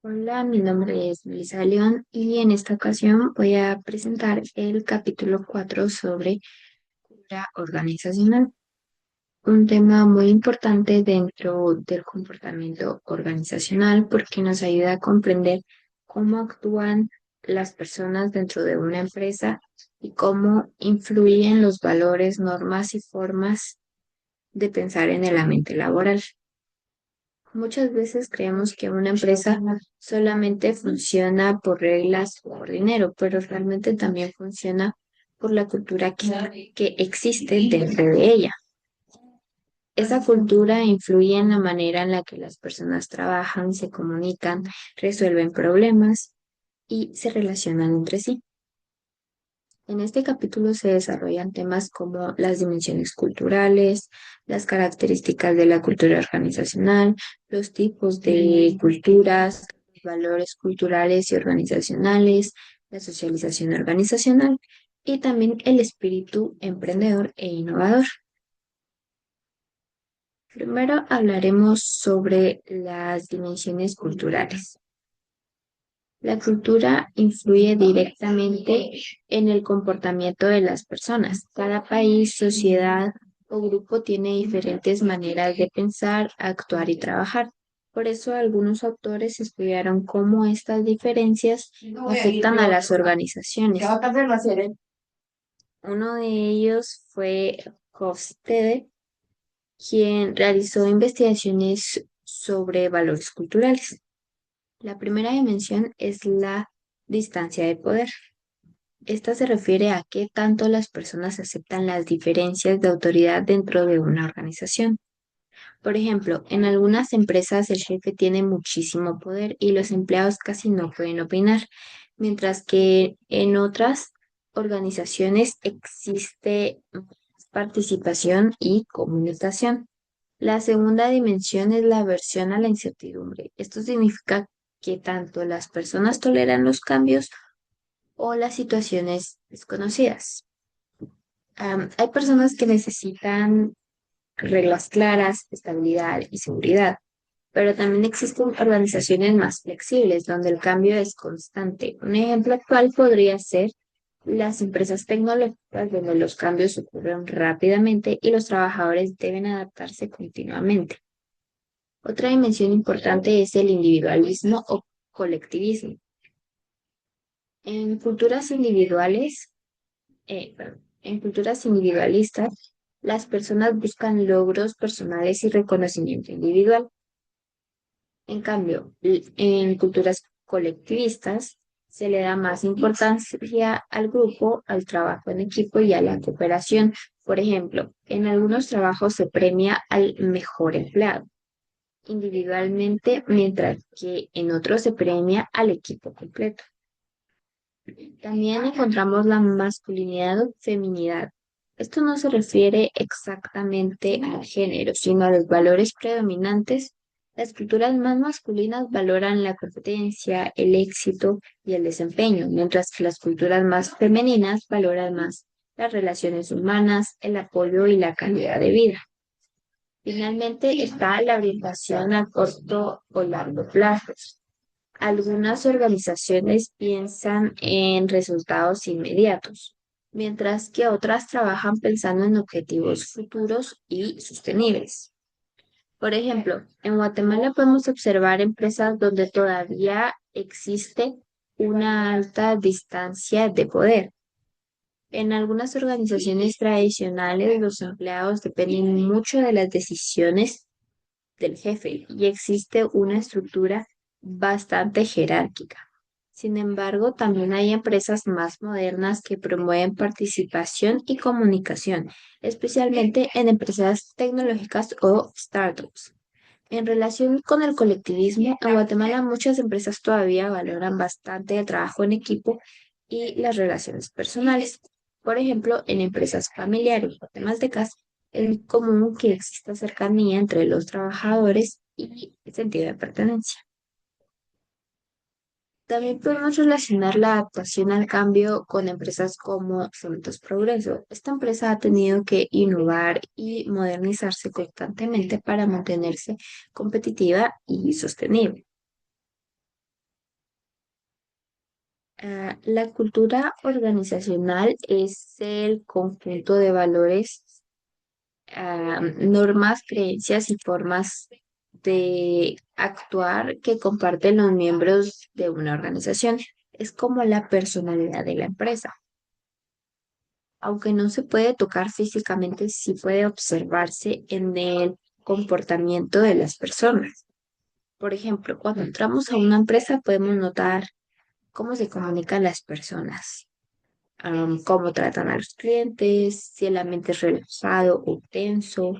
Hola, mi nombre es Melissa León y en esta ocasión voy a presentar el capítulo 4 sobre cultura organizacional, un tema muy importante dentro del comportamiento organizacional porque nos ayuda a comprender cómo actúan las personas dentro de una empresa y cómo influyen los valores, normas y formas de pensar en el ambiente laboral. Muchas veces creemos que una empresa solamente funciona por reglas o por dinero, pero realmente también funciona por la cultura que existe dentro de ella. Esa cultura influye en la manera en la que las personas trabajan, se comunican, resuelven problemas y se relacionan entre sí. En este capítulo se desarrollan temas como las dimensiones culturales, las características de la cultura organizacional, los tipos de culturas, los valores culturales y organizacionales, la socialización organizacional y también el espíritu emprendedor e innovador. Primero hablaremos sobre las dimensiones culturales. La cultura influye directamente en el comportamiento de las personas. Cada país, sociedad o grupo tiene diferentes maneras de pensar, actuar y trabajar. Por eso algunos autores estudiaron cómo estas diferencias afectan a las organizaciones. Uno de ellos fue Hofstede, quien realizó investigaciones sobre valores culturales. La primera dimensión es la distancia de poder. Esta se refiere a qué tanto las personas aceptan las diferencias de autoridad dentro de una organización. Por ejemplo, en algunas empresas el jefe tiene muchísimo poder y los empleados casi no pueden opinar, mientras que en otras organizaciones existe participación y comunicación. La segunda dimensión es la aversión a la incertidumbre. Esto significa que tanto las personas toleran los cambios o las situaciones desconocidas. Hay personas que necesitan reglas claras, estabilidad y seguridad, pero también existen organizaciones más flexibles donde el cambio es constante. Un ejemplo actual podría ser las empresas tecnológicas donde los cambios ocurren rápidamente y los trabajadores deben adaptarse continuamente. Otra dimensión importante es el individualismo o colectivismo. En culturas en culturas individualistas, las personas buscan logros personales y reconocimiento individual. En cambio, en culturas colectivistas se le da más importancia al grupo, al trabajo en equipo y a la cooperación. Por ejemplo, en algunos trabajos se premia al mejor empleado individualmente, mientras que en otros se premia al equipo completo. También encontramos la masculinidad o feminidad. Esto no se refiere exactamente al género, sino a los valores predominantes. Las culturas más masculinas valoran la competencia, el éxito y el desempeño, mientras que las culturas más femeninas valoran más las relaciones humanas, el apoyo y la calidad de vida. Finalmente está la orientación a corto o largo plazo. Algunas organizaciones piensan en resultados inmediatos, mientras que otras trabajan pensando en objetivos futuros y sostenibles. Por ejemplo, en Guatemala podemos observar empresas donde todavía existe una alta distancia de poder. En algunas organizaciones tradicionales, los empleados dependen mucho de las decisiones del jefe y existe una estructura bastante jerárquica. Sin embargo, también hay empresas más modernas que promueven participación y comunicación, especialmente en empresas tecnológicas o startups. En relación con el colectivismo, en Guatemala muchas empresas todavía valoran bastante el trabajo en equipo y las relaciones personales. Por ejemplo, en empresas familiares o temas de casa, es muy común que exista cercanía entre los trabajadores y el sentido de pertenencia. También podemos relacionar la adaptación al cambio con empresas como Cementos Progreso. Esta empresa ha tenido que innovar y modernizarse constantemente para mantenerse competitiva y sostenible. La cultura organizacional es el conjunto de valores, normas, creencias y formas de actuar que comparten los miembros de una organización. Es como la personalidad de la empresa. Aunque no se puede tocar físicamente, sí puede observarse en el comportamiento de las personas. Por ejemplo, cuando entramos a una empresa podemos notar cómo se comunican las personas, cómo tratan a los clientes, si el ambiente es relajado o tenso,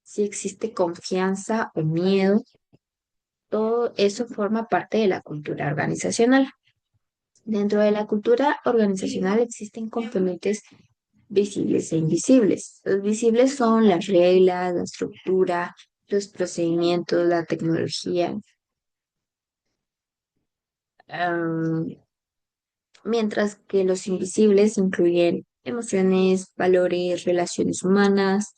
si existe confianza o miedo. Todo eso forma parte de la cultura organizacional. Dentro de la cultura organizacional existen componentes visibles e invisibles. Los visibles son las reglas, la estructura, los procedimientos, la tecnología. Am, Mientras que los invisibles incluyen emociones, valores, relaciones humanas,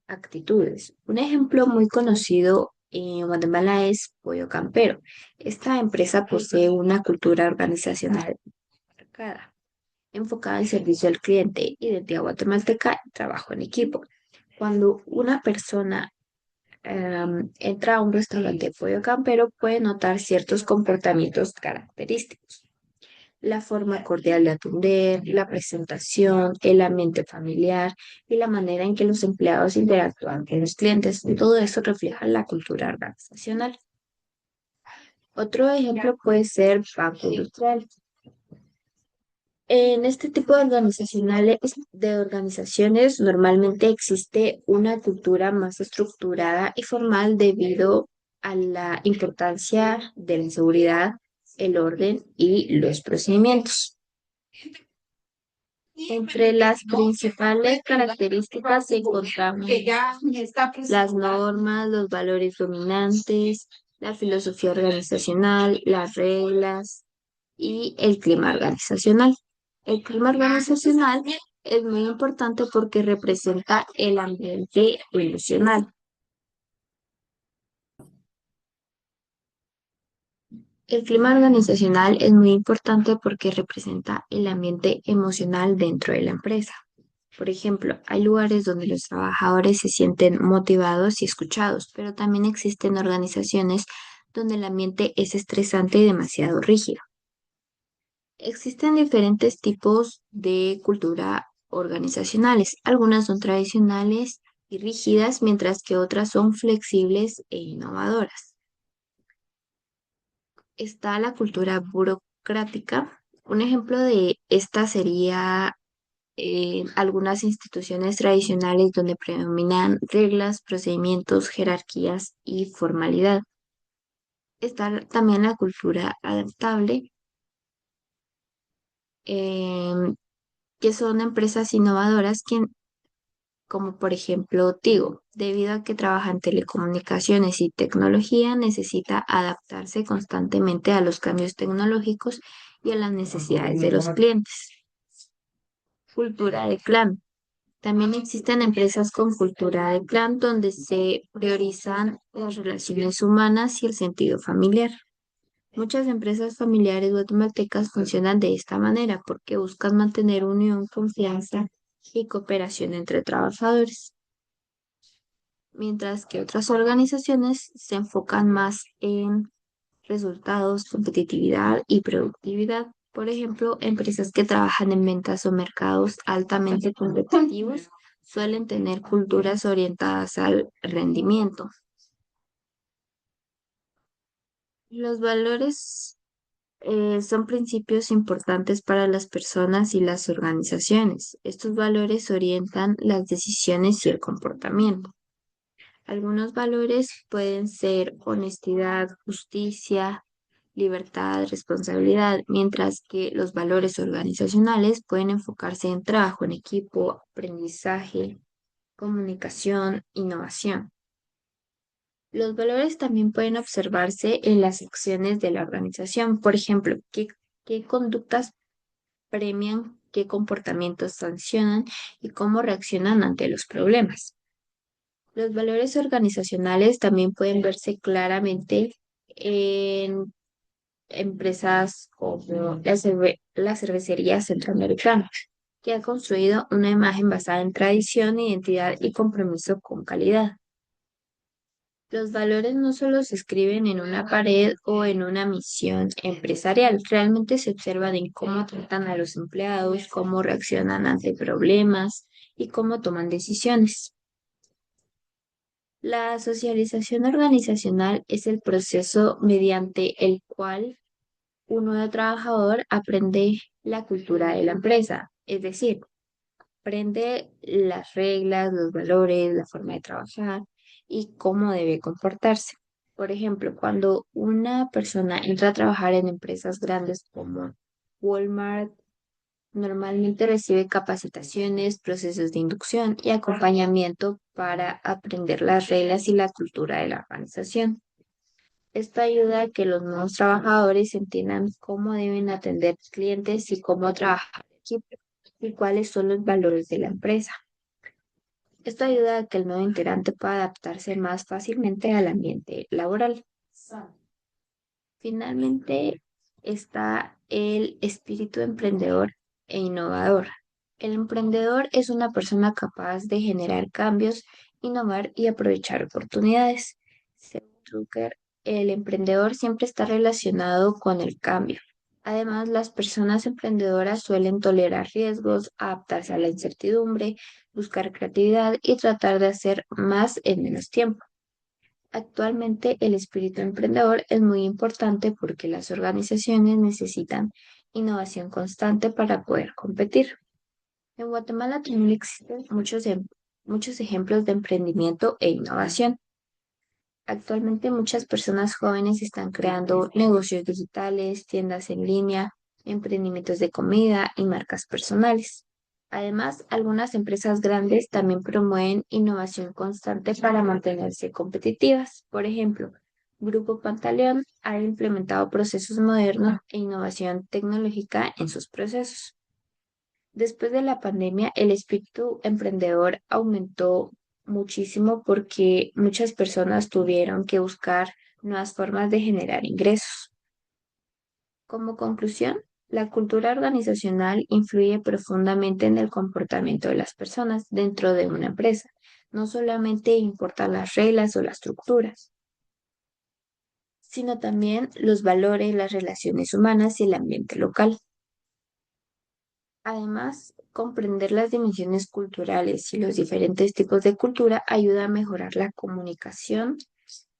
actitudes. Un ejemplo muy conocido en Guatemala es Pollo Campero. Esta empresa posee una cultura organizacional marcada, enfocada en servicio al cliente, identidad guatemalteca y trabajo en equipo. Cuando una persona entra a un restaurante de Pollo Campero, puede notar ciertos comportamientos característicos: la forma cordial de atender, la presentación, el ambiente familiar y la manera en que los empleados interactúan con los clientes. Todo eso refleja la cultura organizacional. Otro ejemplo puede ser Banco Industrial. En este tipo de organizaciones normalmente existe una cultura más estructurada y formal debido a la importancia de la seguridad, el orden y los procedimientos. Entre las principales características encontramos las normas, los valores dominantes, la filosofía organizacional, las reglas y el clima organizacional. El clima organizacional es muy importante porque representa el ambiente emocional. El clima organizacional es muy importante porque representa el ambiente emocional dentro de la empresa. Por ejemplo, hay lugares donde los trabajadores se sienten motivados y escuchados, pero también existen organizaciones donde el ambiente es estresante y demasiado rígido. Existen diferentes tipos de cultura organizacionales. Algunas son tradicionales y rígidas, mientras que otras son flexibles e innovadoras. Está la cultura burocrática. Un ejemplo de esta sería algunas instituciones tradicionales donde predominan reglas, procedimientos, jerarquías y formalidad. Está también la cultura adaptable, em, que son empresas innovadoras como por ejemplo Tigo, debido a que trabaja en telecomunicaciones y tecnología, necesita adaptarse constantemente a los cambios tecnológicos y a las necesidades de los clientes. Cultura de clan. También existen empresas con cultura de clan donde se priorizan las relaciones humanas y el sentido familiar. Muchas empresas familiares guatemaltecas funcionan de esta manera porque buscan mantener unión, confianza y cooperación entre trabajadores, mientras que otras organizaciones se enfocan más en resultados, competitividad y productividad. Por ejemplo, empresas que trabajan en ventas o mercados altamente competitivos suelen tener culturas orientadas al rendimiento. Los valores son principios importantes para las personas y las organizaciones. Estos valores orientan las decisiones y el comportamiento. Algunos valores pueden ser honestidad, justicia, libertad, responsabilidad, mientras que los valores organizacionales pueden enfocarse en trabajo en equipo, aprendizaje, comunicación, innovación. Los valores también pueden observarse en las acciones de la organización. Por ejemplo, qué conductas premian, qué comportamientos sancionan y cómo reaccionan ante los problemas. Los valores organizacionales también pueden verse claramente en empresas como la cervecería centroamericana, que ha construido una imagen basada en tradición, identidad y compromiso con calidad. Los valores no solo se escriben en una pared o en una misión empresarial, realmente se observan en cómo tratan a los empleados, cómo reaccionan ante problemas y cómo toman decisiones. La socialización organizacional es el proceso mediante el cual un nuevo trabajador aprende la cultura de la empresa, es decir, aprende las reglas, los valores, la forma de trabajar y cómo debe comportarse. Por ejemplo, cuando una persona entra a trabajar en empresas grandes como Walmart, normalmente recibe capacitaciones, procesos de inducción y acompañamiento para aprender las reglas y la cultura de la organización. Esto ayuda a que los nuevos trabajadores entiendan cómo deben atender clientes y cómo trabajar en equipo y cuáles son los valores de la empresa. Esto ayuda a que el nuevo integrante pueda adaptarse más fácilmente al ambiente laboral. Finalmente está el espíritu emprendedor e innovador. El emprendedor es una persona capaz de generar cambios, innovar y aprovechar oportunidades. Según Drucker, el emprendedor siempre está relacionado con el cambio. Además, las personas emprendedoras suelen tolerar riesgos, adaptarse a la incertidumbre, buscar creatividad y tratar de hacer más en menos tiempo. Actualmente, el espíritu emprendedor es muy importante porque las organizaciones necesitan innovación constante para poder competir. En Guatemala también existen muchos ejemplos de emprendimiento e innovación. Actualmente muchas personas jóvenes están creando negocios digitales, tiendas en línea, emprendimientos de comida y marcas personales. Además, algunas empresas grandes también promueven innovación constante para mantenerse competitivas. Por ejemplo, Grupo Pantaleón ha implementado procesos modernos e innovación tecnológica en sus procesos. Después de la pandemia, el espíritu emprendedor aumentó muchísimo porque muchas personas tuvieron que buscar nuevas formas de generar ingresos. Como conclusión, la cultura organizacional influye profundamente en el comportamiento de las personas dentro de una empresa. No solamente importan las reglas o las estructuras, sino también los valores, las relaciones humanas y el ambiente local. Además, comprender las dimensiones culturales y los diferentes tipos de cultura ayuda a mejorar la comunicación,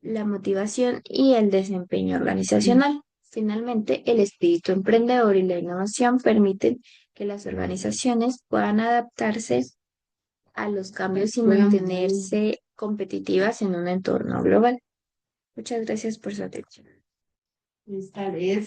la motivación y el desempeño organizacional. Finalmente, el espíritu emprendedor y la innovación permiten que las organizaciones puedan adaptarse a los cambios y mantenerse competitivas en un entorno global. Muchas gracias por su atención. Esta vez.